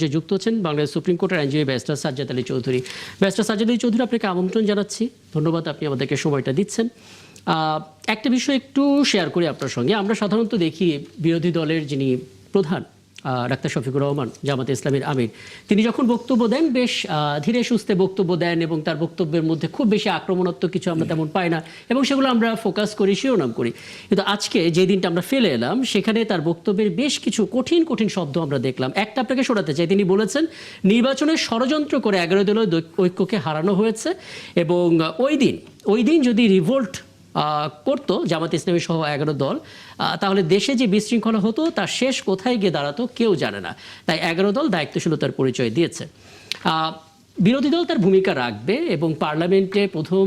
যে যুক্ত হচ্ছেন বাংলাদেশ সুপ্রিম কোর্টের আইনজীবী ব্যারিস্টার সাজ্জাদ আলী চৌধুরী। ব্যারিস্টার সাজ্জাদ আলী চৌধুরী, আপনাকে আমন্ত্রণ জানাচ্ছি। ধন্যবাদ, আপনি আমাদেরকে সময়টা দিচ্ছেন। একটা বিষয় একটু শেয়ার করি আপনার সঙ্গে। আমরা সাধারণত দেখি বিরোধী দলের যিনি প্রধান ডাক্তার শফিকুর রহমান, জামাতে ইসলামীর আমির, তিনি যখন বক্তব্য দেন বেশ ধীরে সুস্থে বক্তব্য দেন এবং তার বক্তব্যের মধ্যে খুব বেশি আক্রমণাত্মক কিছু আমরা তেমন পাই না এবং সেগুলো আমরা ফোকাস করি, শিরোনাম করি। কিন্তু আজকে যে দিনটা আমরা ফেলে এলাম সেখানে তার বক্তব্যের বেশ কিছু কঠিন কঠিন শব্দ আমরা দেখলাম। একটা আপনাকে শোনাতে চাই। তিনি বলেছেন নির্বাচনের ষড়যন্ত্র করে 11 দলীয় ঐক্যকে হারানো হয়েছে এবং ওই দিন যদি রিভোল্ট করতো জামাত ইসলামী সহ 11 দল, তাহলে দেশে যে বিশৃঙ্খলা হতো তার শেষ কোথায় গিয়ে দাঁড়াতো কেউ জানে না। তাই 11 দল দায়িত্বশীলতার পরিচয় দিয়েছে। বিরোধী দল তার ভূমিকা রাখবে এবং পার্লামেন্টে প্রথম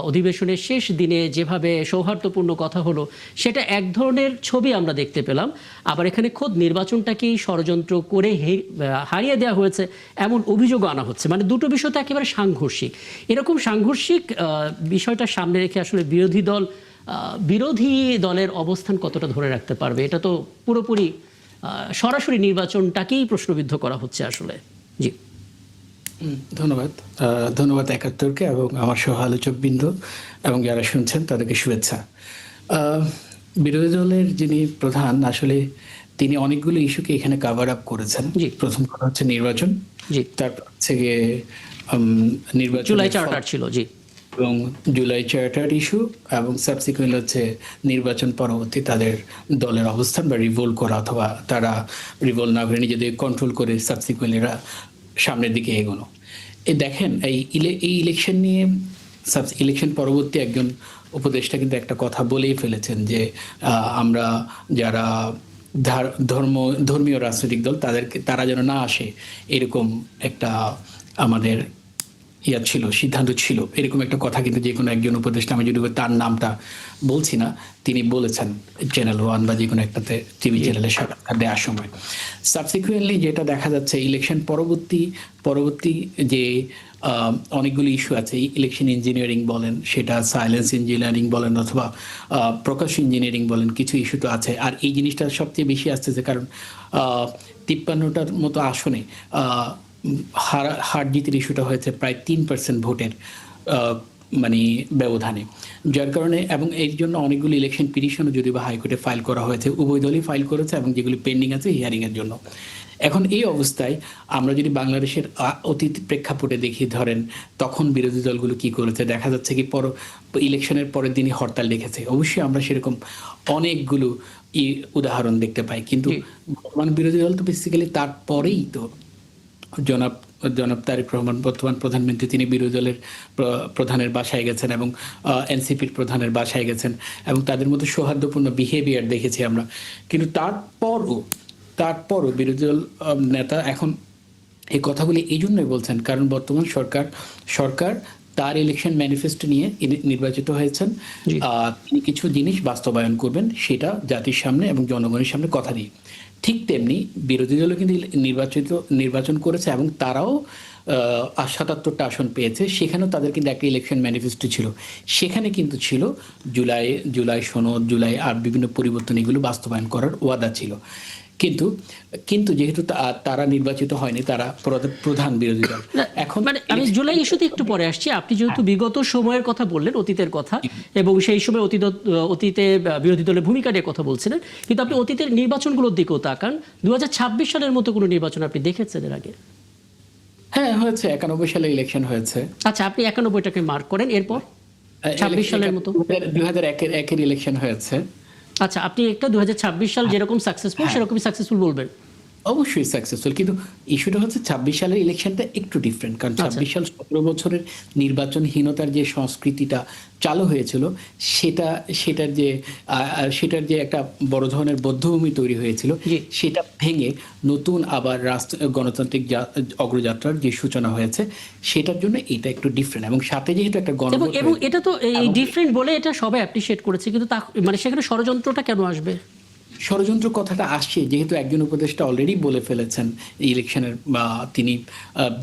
অধিবেশনের শেষ দিনে যেভাবে সৌহার্দ্যপূর্ণ কথা হলো সেটা এক ধরনের ছবি আমরা দেখতে পেলাম। আবার এখানে খোদ নির্বাচনটাকেই ষড়যন্ত্র করে হারিয়ে দেওয়া হয়েছে এমন অভিযোগও আনা হচ্ছে। মানে দুটো বিষয় তো একেবারে সাংঘর্ষিক। এরকম সাংঘর্ষিক বিষয়টা সামনে রেখে আসলে বিরোধী দলের অবস্থান কতটা ধরে রাখতে পারবে? এটা তো পুরোপুরি সরাসরি নির্বাচনটাকেই প্রশ্নবিদ্ধ করা হচ্ছে আসলে। জি, ধন্যবাদ একাত্তরকে এবং আমার সহ আলোচকবৃন্দ এবং যারা শুনছেন তাদেরকে শুভেচ্ছা। বিরোধী দলের যিনি প্রধান, আসলে তিনি অনেকগুলো ইস্যুকে এখানে কাভার আপ করেছেন। প্রথম কথা হচ্ছে নির্বাচন, তারপর হচ্ছে গিয়ে নির্বাচন জুলাই চার্টার ছিল, জি, এবং জুলাই চার্টার ইস্যু এবং সাবসিকুয়েন্ট হচ্ছে নির্বাচন পরবর্তী তাদের দলের অবস্থান বা রিভোল্ট করা, অথবা তারা রিভোল্ট না করে নিজেদের কন্ট্রোল করে সাবসিকুয়েন্টরা সামনের দিকে এগোনো। দেখেন এই ইলেকশন নিয়ে ইলেকশন পরবর্তী একজন উপদেষ্টা কিন্তু একটা কথা বলেই ফেলেছেন যে আমরা যারা ধর্মীয় রাজনৈতিক দল তারা যেন না আসে, এরকম একটা আমাদের সিদ্ধান্ত ছিল। এরকম একটা কথা কিন্তু যে কোনো একজন উপদেষ্টা, আমি যদি তার নামটা বলছি না, তিনি বলেছেন চ্যানেল 1 বা যে কোনো একটাতে টিভি চ্যানেলে সাক্ষাৎকার দেওয়ার সময়। সাবসিকুয়েন্টলি যেটা দেখা যাচ্ছে, ইলেকশন পরবর্তী যে অনেকগুলো ইস্যু আছে, ইলেকশন ইঞ্জিনিয়ারিং বলেন, সেটা সাইলেন্স ইঞ্জিনিয়ারিং বলেন, অথবা প্রকাশ ইঞ্জিনিয়ারিং বলেন, কিছু ইস্যু তো আছে। আর এই জিনিসটা সবচেয়ে বেশি আসতেছে কারণ 53টার মতো আসনে হার জিতের ইস্যুটা হয়েছে প্রায় 3% ভোটের মানে ব্যবধানে, যার কারণে এবং এর জন্য অনেকগুলো ইলেকশন পিটিশনও যদি বা হাইকোর্টে ফাইল করা হয়েছে, উভয় দলই ফাইল করেছে এবং যেগুলি পেন্ডিং আছে হিয়ারিংয়ের জন্য। এখন এই অবস্থায় আমরা যদি বাংলাদেশের অতীত প্রেক্ষাপটে দেখি, ধরেন তখন বিরোধী দলগুলো কি করেছে, দেখা যাচ্ছে কি ইলেকশনের পরের দিনই হরতাল ডেকেছে। অবশ্যই আমরা সেরকম অনেকগুলো উদাহরণ দেখতে পাই, কিন্তু বর্তমান বিরোধী দল তো বেসিক্যালি তারপরেই তো জনাব তারেক রহমান, বর্তমান প্রধানমন্ত্রী, তিনি বিরোধী দলের প্রধানের বাসায় গেছেন এবং এনসিপির প্রধানের বাসায় গেছেন এবং তাদের মধ্যে সৌহার্দ্যপূর্ণ বিহেভিয়ার দেখেছি আমরা। কিন্তু তারপরও বিরোধী দল নেতা এখন এই কথাগুলি এই জন্যই বলছেন কারণ বর্তমান সরকার তার ইলেকশন ম্যানিফেস্টো নিয়ে নির্বাচিত হয়েছেন। তিনি কিছু জিনিস বাস্তবায়ন করবেন, সেটা জাতির সামনে এবং জনগণের সামনে কথা দিয়ে। ঠিক তেমনি বিরোধী দলও কিন্তু নির্বাচন করেছে এবং তারাও 77টা আসন পেয়েছে। সেখানেও তাদের কিন্তু একটা ইলেকশন ম্যানিফেস্টো ছিল, সেখানে কিন্তু ছিল জুলাই সনদ, জুলাই আর বিভিন্ন পরিবর্তন, এগুলো বাস্তবায়ন করার ওয়াদা ছিল। কিন্তু যেহেতু তারা নির্বাচিত হয়নি, তারা প্রধান বিরোধী দল। এখন আমি জুলাই ইস্যুতে একটু পরে আসছি। আপনি যেহেতু বিগত সময়ের কথা বললেন, অতীতের কথা, এবং সেই সময় অতীতে বিরোধী দলের ভূমিকা নিয়ে কথা বলছিলেন, কিন্তু আপনি অতীতের নির্বাচনগুলোর দিকেও তাকান। 2026 সালের মতো কোনো নির্বাচন আপনি দেখেছেন এর আগে? হ্যাঁ, হয়েছে। 91 সালে ইলেকশন হয়েছে। আচ্ছা, আপনি 91টাকে মার্ক করেন। এরপর 26 সালের মতো 2001-এর ইলেকশন হয়েছে। আচ্ছা, আপনি একটা 2026 সাল যেরকম সাকসেসফুল সেরকমই সাকসেসফুল বলবেন? অবশ্যই সাকসেসফুল, কিন্তু ইস্যুটা হচ্ছে 26 সালের ইলেকশনটা একটু ডিফারেন্ট, কারণ 26 সাল 17 বছরের নির্বাচনহীনতার যে সংস্কৃতিটা চালু হয়েছিল, সেটার যে একটা বড় ধরনের বদ্ধভূমি তৈরি হয়েছিল, সেটা ভেঙে নতুন আবার গণতান্ত্রিক অগ্রযাত্রার যে সূচনা হয়েছে, সেটার জন্য এটা একটু ডিফারেন্ট। এবং সাথে যেহেতু একটা এবং এটা তো এই ডিফারেন্ট বলে এটা সবাই অ্যাপ্রিশিয়েট করেছে, কিন্তু মানে সেখানে ষড়যন্ত্রটা কেন আসবে? ষড়যন্ত্র কথাটা আসছে যেহেতু একজন উপদেষ্টা অলরেডি বলে ফেলেছেন ইলেকশনের, বা তিনি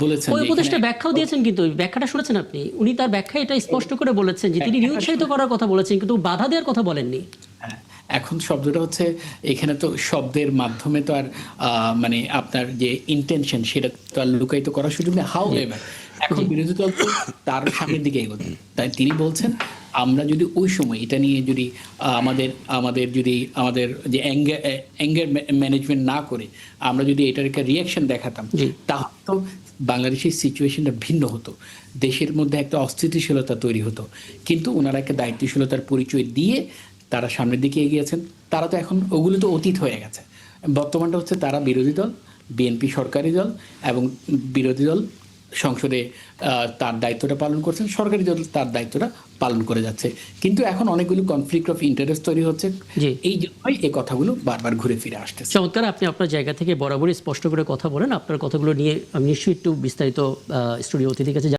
বলেছেন, ওই উপদেষ্টা ব্যাখ্যাও দিয়েছেন, কিন্তু ব্যাখ্যাটা শুনেছেন আপনি? উনি তার ব্যাখ্যা এটা স্পষ্ট করে বলেছেন যে তিনি নিরুৎসাহিত করার কথা বলেছেন, কিন্তু বাধা দেওয়ার কথা বলেননি। এখন শব্দটা হচ্ছে এখানে তো শব্দের মাধ্যমে তো আর মানে আপনার যে ইন্টেনশন সেটা তো আর লুকায়িত করার সুযোগ নেই। হাউ এভার এখন বিরোধী দল তো তার সামনের দিকে এগোচ্ছে, তাই তিনি বলছেন আমরা যদি ওই সময় এটা নিয়ে যদি আমাদের যে অ্যাঙ্গার ম্যানেজমেন্ট না করে আমরা যদি এটার একটা রিয়াকশন দেখাতাম, তাহলে তো বাংলাদেশের সিচুয়েশনটা ভিন্ন হতো, দেশের মধ্যে একটা অস্থিতিশীলতা তৈরি হতো। কিন্তু ওনারা একটা দায়িত্বশীলতার পরিচয় দিয়ে তারা সামনের দিকে এগিয়েছেন। তারা তো এখন ওগুলো তো অতীত হয়ে গেছে। বর্তমানটা হচ্ছে তারা বিরোধী দল, বিএনপি সরকারি দল, এবং বিরোধী দল সংসদে তার দায়িত্বটা পালন করছেন, সরকারি দল তার দায়িত্বটা পালন করে যাচ্ছে। কিন্তু এখন অনেকগুলো কনফ্লিক্ট অফ ইন্টারেস্ট তৈরি হচ্ছে, এই জন্যই এই কথাগুলো বারবার ঘুরে ফিরে আসতেছে। চমৎকার, আপনি আপনার জায়গা থেকে বরাবরই স্পষ্ট করে কথা বলেন। আপনার কথাগুলো নিয়ে আমি নিশ্চয়ই একটু বিস্তারিত স্টুডিও অতিথির কাছে